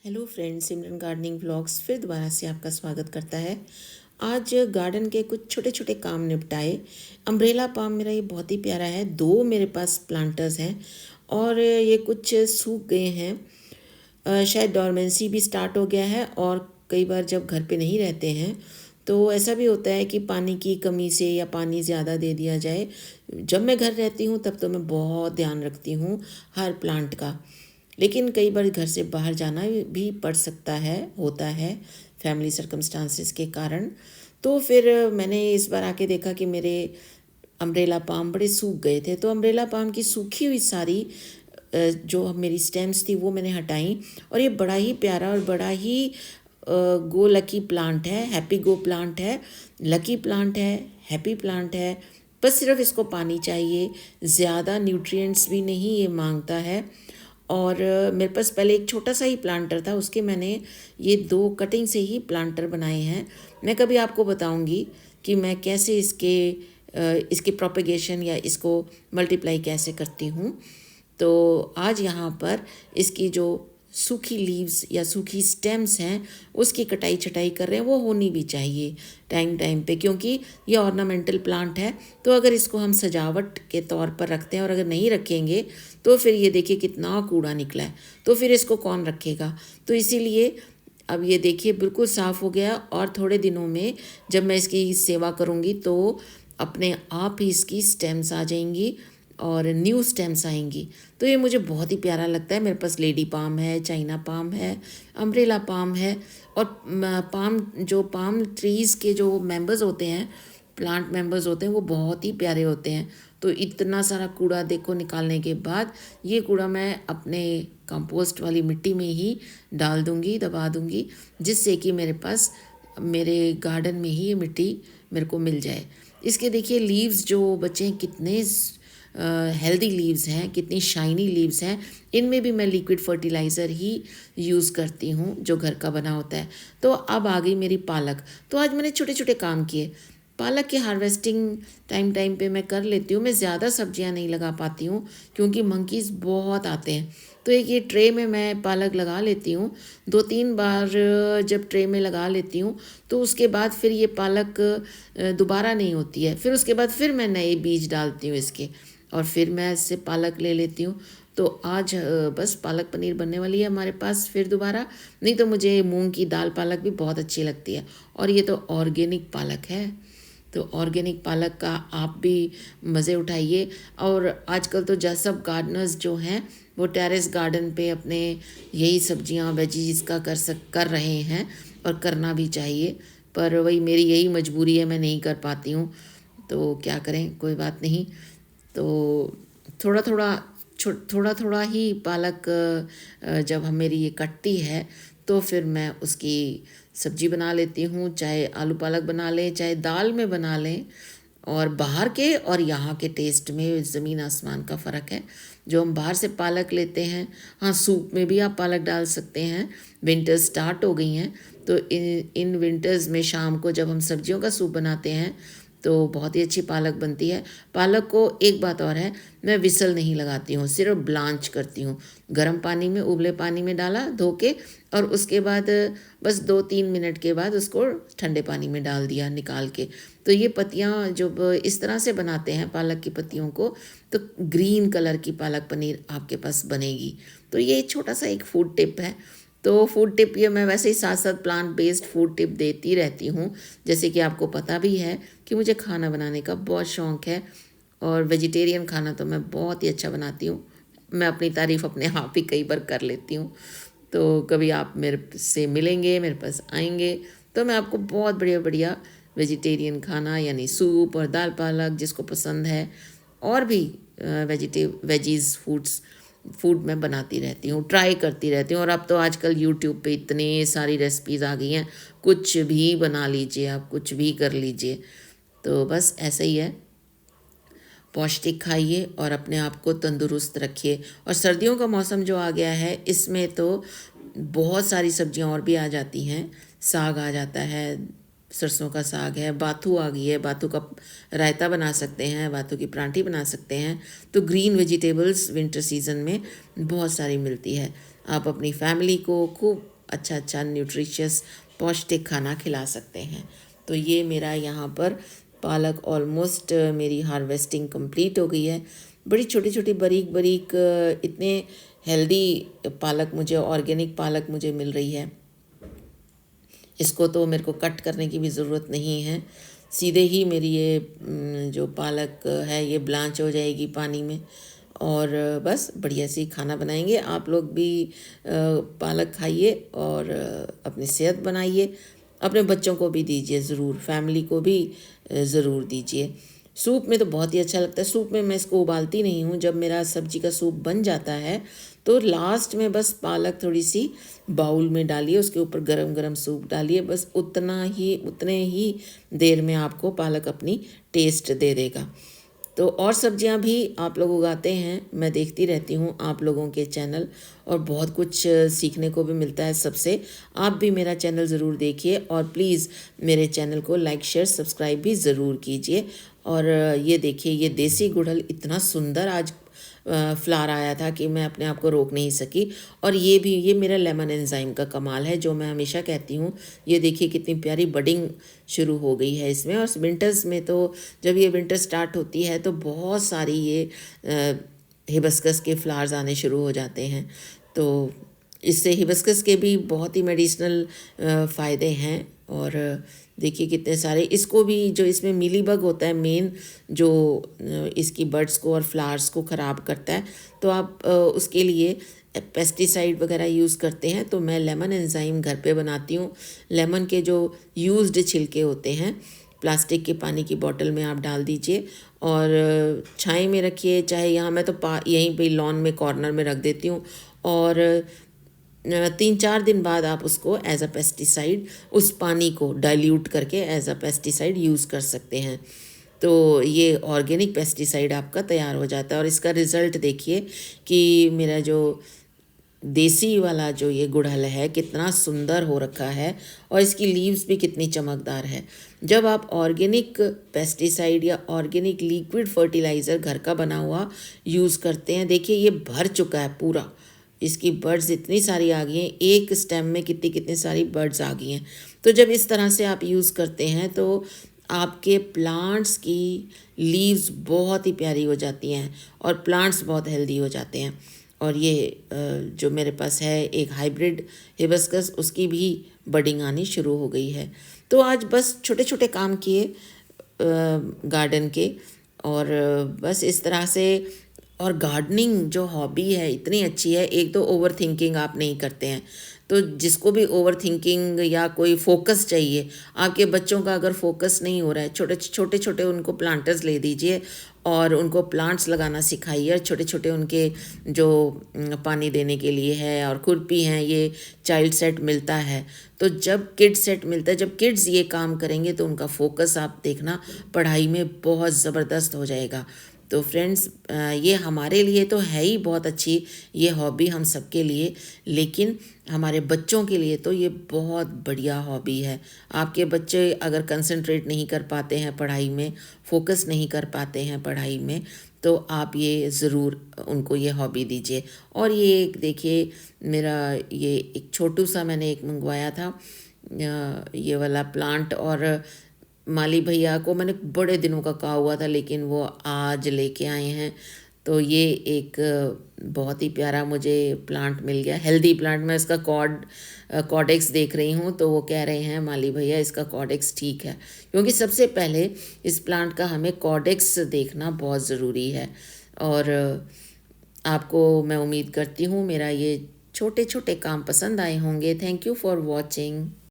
Hello friends, सिमरन gardening vlogs फिर दोबारा से आपका स्वागत करता है। आज गार्डन के कुछ छोटे छोटे काम निपटाए। अम्ब्रेला पाम मेरा ये बहुत ही प्यारा है। दो मेरे पास प्लांटर्स हैं और ये कुछ सूख गए हैं। शायद डोरमेंसी भी स्टार्ट हो गया है और कई बार जब घर पे नहीं रहते हैं तो ऐसा भी होता है कि पानी की कमी से या पानी ज़्यादा दे दिया जाए। जब मैं घर रहती हूँ तब तो मैं बहुत ध्यान रखती हूँ हर प्लांट का, लेकिन कई बार घर से बाहर जाना भी पड़ सकता है, होता है फैमिली सर्कमस्टांसिस के कारण। तो फिर मैंने इस बार आके देखा कि मेरे अम्ब्रेला पाम बड़े सूख गए थे, तो अम्ब्रेला पाम की सूखी हुई सारी जो मेरी स्टेम्स थी वो मैंने हटाई और ये बड़ा ही प्यारा और बड़ा ही गो लकी प्लांट है, हैप्पी गो प्लांट है, लकी प्लांट है, हैप्पी प्लांट है। बस सिर्फ इसको पानी चाहिए, ज़्यादा न्यूट्रिएंट्स भी नहीं ये मांगता है। और मेरे पास पहले एक छोटा सा ही प्लांटर था, उसके मैंने ये दो कटिंग से ही प्लांटर बनाए हैं। मैं कभी आपको बताऊंगी कि मैं कैसे इसके प्रोपेगेशन या इसको मल्टीप्लाई कैसे करती हूँ। तो आज यहाँ पर इसकी जो सूखी लीव्स या सूखी स्टेम्स हैं उसकी कटाई छटाई कर रहे हैं। वो होनी भी चाहिए टाइम टाइम पे, क्योंकि ये ऑर्नामेंटल प्लांट है। तो अगर इसको हम सजावट के तौर पर रखते हैं और अगर नहीं रखेंगे तो फिर ये देखिए कितना कूड़ा निकला है, तो फिर इसको कौन रखेगा। तो इसीलिए अब ये देखिए बिल्कुल साफ़ हो गया और थोड़े दिनों में जब मैं इसकी सेवा करूँगी तो अपने आप ही इसकी स्टेम्स आ जाएंगी और न्यू स्टेम्स आएंगी। तो ये मुझे बहुत ही प्यारा लगता है। मेरे पास लेडी पाम है, चाइना पाम है, अम्ब्रेला पाम है और पाम ट्रीज़ के जो मेंबर्स होते हैं, प्लांट मेंबर्स होते हैं, वो बहुत ही प्यारे होते हैं। तो इतना सारा कूड़ा देखो निकालने के बाद ये कूड़ा मैं अपने कंपोस्ट वाली मिट्टी में ही डाल दूँगी, दबा दूँगी, जिससे कि मेरे पास मेरे गार्डन में ही ये मिट्टी मेरे को मिल जाए। इसके देखिए लीव्स जो बचे हैं कितने हेल्दी लीव्स हैं, कितनी शाइनी लीव्स हैं। इनमें भी मैं लिक्विड फर्टिलाइज़र ही यूज़ करती हूँ जो घर का बना होता है। तो अब आ गई मेरी पालक। तो आज मैंने छोटे छोटे काम किए। पालक की हार्वेस्टिंग टाइम टाइम पे मैं कर लेती हूँ। मैं ज़्यादा सब्जियाँ नहीं लगा पाती हूँ क्योंकि मंकीज़ बहुत आते हैं। तो एक ये ट्रे में मैं पालक लगा लेती हूँ, 2-3 बार जब ट्रे में लगा लेती हूँ तो उसके बाद फिर ये पालक दोबारा नहीं होती है। फिर उसके बाद फिर मैं नए बीज डालती हूँ इसके और फिर मैं इससे पालक ले लेती हूँ। तो आज बस पालक पनीर बनने वाली है हमारे पास फिर दोबारा। नहीं तो मुझे मूंग की दाल पालक भी बहुत अच्छी लगती है और ये तो ऑर्गेनिक पालक है। तो ऑर्गेनिक पालक का आप भी मज़े उठाइए। और आजकल तो सब गार्डनर्स जो हैं वो टेरेस गार्डन पे अपने यही सब्जियां वेजीज का कर रहे हैं और करना भी चाहिए। पर वही मेरी यही मजबूरी है, मैं नहीं कर पाती हूँ, तो क्या करें, कोई बात नहीं। तो थोड़ा थोड़ा थोड़ा थोड़ा ही पालक जब हम मेरी ये कटती है तो फिर मैं उसकी सब्जी बना लेती हूँ, चाहे आलू पालक बना लें, चाहे दाल में बना लें। और बाहर के और यहाँ के टेस्ट में ज़मीन आसमान का फ़र्क है। जो हम बाहर से पालक लेते हैं, हाँ सूप में भी आप पालक डाल सकते हैं। विंटर्स स्टार्ट हो गई हैं तो इन विंटर्स में शाम को जब हम सब्जियों का सूप बनाते हैं तो बहुत ही अच्छी पालक बनती है। पालक को एक बात और है, मैं विसल नहीं लगाती हूँ, सिर्फ ब्लांच करती हूँ। गर्म पानी में, उबले पानी में डाला धो के और उसके बाद बस 2-3 मिनट के बाद उसको ठंडे पानी में डाल दिया निकाल के। तो ये पत्तियाँ जब इस तरह से बनाते हैं पालक की पत्तियों को तो ग्रीन कलर की पालक पनीर आपके पास बनेगी। तो ये छोटा सा एक फूड टिप है। तो फूड टिप ये मैं वैसे ही साथ साथ प्लांट बेस्ड फूड टिप देती रहती हूँ। जैसे कि आपको पता भी है कि मुझे खाना बनाने का बहुत शौक़ है और वेजिटेरियन खाना तो मैं बहुत ही अच्छा बनाती हूँ। मैं अपनी तारीफ़ अपने आप ही कई बार कर लेती हूँ। तो कभी आप मेरे से मिलेंगे, मेरे पास आएंगे तो मैं आपको बहुत बढ़िया बढ़िया वेजिटेरियन खाना यानी सूप और दाल पालक जिसको पसंद है और भी वेजीज़ फूड मैं बनाती रहती हूँ, ट्राई करती रहती हूँ। और अब तो आजकल यूट्यूब पे इतने सारी रेसिपीज़ आ गई हैं, कुछ भी बना लीजिए आप, कुछ भी कर लीजिए। तो बस ऐसा ही है, पौष्टिक खाइए और अपने आप को तंदुरुस्त रखिए। और सर्दियों का मौसम जो आ गया है इसमें तो बहुत सारी सब्जियां और भी आ जाती हैं। साग आ जाता है, सरसों का साग है, बाथू आ गई है, बाथू का रायता बना सकते हैं, बाथू की परांठी बना सकते हैं। तो ग्रीन वेजिटेबल्स विंटर सीजन में बहुत सारी मिलती है। आप अपनी फैमिली को खूब अच्छा अच्छा न्यूट्रिशियस पौष्टिक खाना खिला सकते हैं। तो ये मेरा यहाँ पर पालक ऑलमोस्ट मेरी हार्वेस्टिंग कंप्लीट हो गई है। बड़ी छोटी छोटी बारीक बारीक इतने हेल्दी पालक मुझे, ऑर्गेनिक पालक मुझे मिल रही है। इसको तो मेरे को कट करने की भी ज़रूरत नहीं है, सीधे ही मेरी ये जो पालक है ये ब्लांच हो जाएगी पानी में, और बस बढ़िया सी खाना बनाएंगे। आप लोग भी पालक खाइए और अपनी सेहत बनाइए, अपने बच्चों को भी दीजिए ज़रूर, फैमिली को भी ज़रूर दीजिए। सूप में तो बहुत ही अच्छा लगता है। सूप में मैं इसको उबालती नहीं हूँ। जब मेरा सब्जी का सूप बन जाता है तो लास्ट में बस पालक थोड़ी सी बाउल में डालिए, उसके ऊपर गरम गरम सूप डालिए, बस उतने ही देर में आपको पालक अपनी टेस्ट दे देगा। तो और सब्जियां भी आप लोग उगाते हैं, मैं देखती रहती हूँ आप लोगों के चैनल, और बहुत कुछ सीखने को भी मिलता है सबसे। आप भी मेरा चैनल ज़रूर देखिए और प्लीज़ मेरे चैनल को लाइक शेयर सब्सक्राइब भी ज़रूर कीजिए। और ये देखिए, ये देसी गुड़हल इतना सुंदर आज फ्लावर आया था कि मैं अपने आप को रोक नहीं सकी। और ये मेरा लेमन एंजाइम का कमाल है, जो मैं हमेशा कहती हूँ। ये देखिए कितनी प्यारी बडिंग शुरू हो गई है इसमें। और विंटर्स में तो जब ये विंटर स्टार्ट होती है तो बहुत सारी ये हिबिस्कस के फ्लावर्स आने शुरू हो जाते हैं। तो इससे हिबिस्कस के भी बहुत ही मेडिसिनल फ़ायदे हैं। और देखिए कितने सारे, इसको भी जो इसमें मीलीबग होता है मेन, जो इसकी बड्स को और फ्लावर्स को ख़राब करता है, तो आप उसके लिए पेस्टिसाइड वगैरह यूज़ करते हैं। तो मैं लेमन एंजाइम घर पे बनाती हूँ। लेमन के जो यूज्ड छिलके होते हैं प्लास्टिक के पानी की बोतल में आप डाल दीजिए और छाई में रखिए, चाहे यहाँ मैं तो यहीं पे लॉन में कॉर्नर में रख देती हूँ। और 3-4 दिन बाद आप उसको एज अ पेस्टिसाइड, उस पानी को डाइल्यूट करके एज अ पेस्टिसाइड यूज़ कर सकते हैं। तो ये ऑर्गेनिक पेस्टिसाइड आपका तैयार हो जाता है। और इसका रिज़ल्ट देखिए कि मेरा जो देसी वाला जो ये गुड़हल है कितना सुंदर हो रखा है, और इसकी लीव्स भी कितनी चमकदार है। जब आप ऑर्गेनिक पेस्टिसाइड या ऑर्गेनिक लिक्विड फर्टिलाइज़र घर का बना हुआ यूज़ करते हैं, देखिए ये भर चुका है पूरा। इसकी बर्ड्स इतनी सारी आ गई हैं, एक स्टेम में कितनी कितनी सारी बर्ड्स आ गई हैं। तो जब इस तरह से आप यूज़ करते हैं तो आपके प्लांट्स की लीव्स बहुत ही प्यारी हो जाती हैं और प्लांट्स बहुत हेल्दी हो जाते हैं। और ये जो मेरे पास है एक हाइब्रिड हिबिस्कस, उसकी भी बडिंग आनी शुरू हो गई है। तो आज बस छोटे छोटे काम किए गार्डन के, और बस इस तरह से। और गार्डनिंग जो हॉबी है इतनी अच्छी है। एक तो ओवर थिंकिंग आप नहीं करते हैं, तो जिसको भी ओवर थिंकिंग या कोई फोकस चाहिए, आपके बच्चों का अगर फोकस नहीं हो रहा है, छोटे छोटे उनको प्लांटर्स ले दीजिए और उनको प्लांट्स लगाना सिखाइए। और छोटे छोटे उनके जो पानी देने के लिए है, और खुरपी हैं, ये चाइल्ड सेट मिलता है। तो जब किड्स सेट मिलता है, जब किड्स ये काम करेंगे तो उनका फोकस आप देखना पढ़ाई में बहुत ज़बरदस्त हो जाएगा। तो फ्रेंड्स, ये हमारे लिए तो है ही बहुत अच्छी ये हॉबी, हम सबके लिए, लेकिन हमारे बच्चों के लिए तो ये बहुत बढ़िया हॉबी है। आपके बच्चे अगर कंसंट्रेट नहीं कर पाते हैं पढ़ाई में, फोकस नहीं कर पाते हैं पढ़ाई में, तो आप ये ज़रूर उनको ये हॉबी दीजिए। और ये एक देखिए, मेरा ये एक छोटू सा मैंने एक मंगवाया था ये वाला प्लांट, और माली भैया को मैंने बड़े दिनों का कहा हुआ था, लेकिन वो आज लेके आए हैं। तो ये एक बहुत ही प्यारा मुझे प्लांट मिल गया, हेल्दी प्लांट। मैं इसका कॉडेक्स देख रही हूँ, तो वो कह रहे हैं माली भैया इसका कॉडेक्स ठीक है, क्योंकि सबसे पहले इस प्लांट का हमें कॉडेक्स देखना बहुत ज़रूरी है। और आपको मैं उम्मीद करती हूँ मेरा ये छोटे छोटे काम पसंद आए होंगे। Thank you for watching.